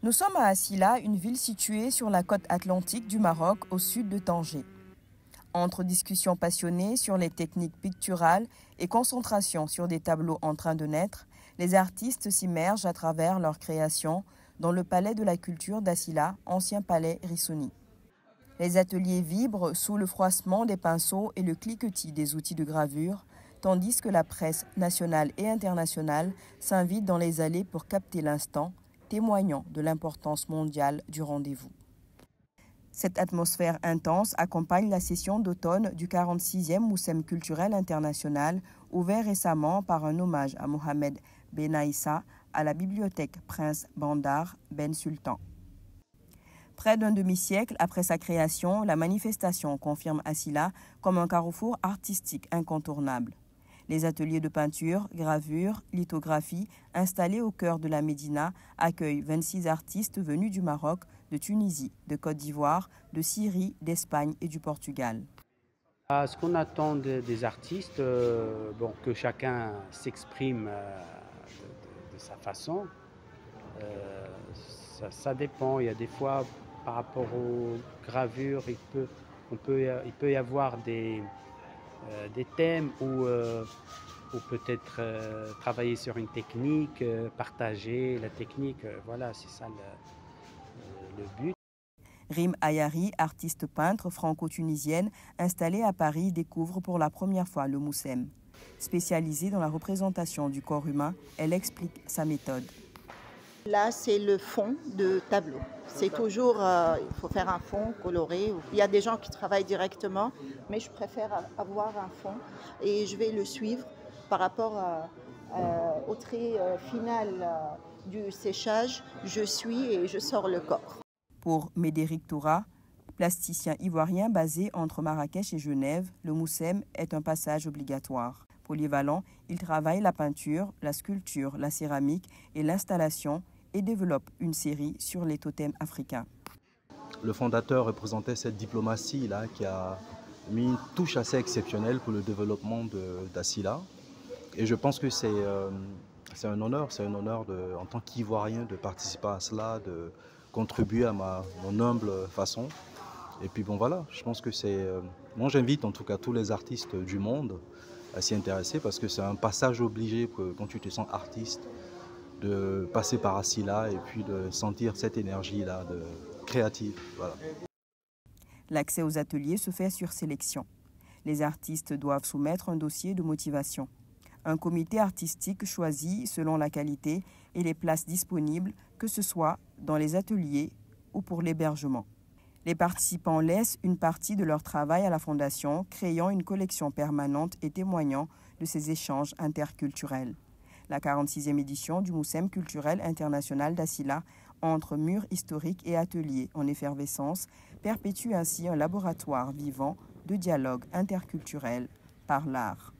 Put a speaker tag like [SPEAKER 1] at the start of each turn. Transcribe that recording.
[SPEAKER 1] Nous sommes à Assila, une ville située sur la côte atlantique du Maroc, au sud de Tanger. Entre discussions passionnées sur les techniques picturales et concentration sur des tableaux en train de naître, les artistes s'immergent à travers leurs créations dans le palais de la culture d'Assila, ancien palais Rissouni. Les ateliers vibrent sous le froissement des pinceaux et le cliquetis des outils de gravure, tandis que la presse nationale et internationale s'invite dans les allées pour capter l'instant, témoignant de l'importance mondiale du rendez-vous. Cette atmosphère intense accompagne la session d'automne du 46e Moussem culturel international, ouvert récemment par un hommage à Mohamed Benaïssa à la bibliothèque Prince Bandar Ben Sultan. Près d'un demi-siècle après sa création, la manifestation confirme Assila comme un carrefour artistique incontournable. Les ateliers de peinture, gravure, lithographie, installés au cœur de la Médina, accueillent 26 artistes venus du Maroc, de Tunisie, de Côte d'Ivoire, de Syrie, d'Espagne et du Portugal.
[SPEAKER 2] Ce qu'on attend des artistes, que chacun s'exprime de sa façon, ça dépend. Il y a des fois, par rapport aux gravures, il peut y avoir des thèmes où peut-être travailler sur une technique, partager la technique, voilà, c'est ça le but.
[SPEAKER 1] Rim Ayari, artiste peintre franco-tunisienne installée à Paris, découvre pour la première fois le Moussem. Spécialisée dans la représentation du corps humain, elle explique sa méthode.
[SPEAKER 3] Là, c'est le fond de tableau. C'est toujours, il faut faire un fond coloré. Il y a des gens qui travaillent directement, mais je préfère avoir un fond et je vais le suivre par rapport au trait final du séchage. Je suis et je sors le corps.
[SPEAKER 1] Pour Médéric Toura, plasticien ivoirien basé entre Marrakech et Genève, le Moussem est un passage obligatoire. Polyvalent, il travaille la peinture, la sculpture, la céramique et l'installation et développe une série sur les totems africains.
[SPEAKER 4] Le fondateur représentait cette diplomatie-là qui a mis une touche assez exceptionnelle pour le développement d'Assila. Et je pense que c'est un honneur en tant qu'Ivoirien de participer à cela, de contribuer à mon humble façon. Et puis bon voilà, je pense que moi j'invite en tout cas tous les artistes du monde à s'y intéresser parce que c'est un passage obligé quand tu te sens artiste, de passer par Assila et puis de sentir cette énergie-là créative. Voilà.
[SPEAKER 1] L'accès aux ateliers se fait sur sélection. Les artistes doivent soumettre un dossier de motivation. Un comité artistique choisit selon la qualité et les places disponibles, que ce soit dans les ateliers ou pour l'hébergement. Les participants laissent une partie de leur travail à la Fondation, créant une collection permanente et témoignant de ces échanges interculturels. La 46e édition du Moussem culturel international d'Assila, entre murs historiques et ateliers en effervescence, perpétue ainsi un laboratoire vivant de dialogue interculturel par l'art.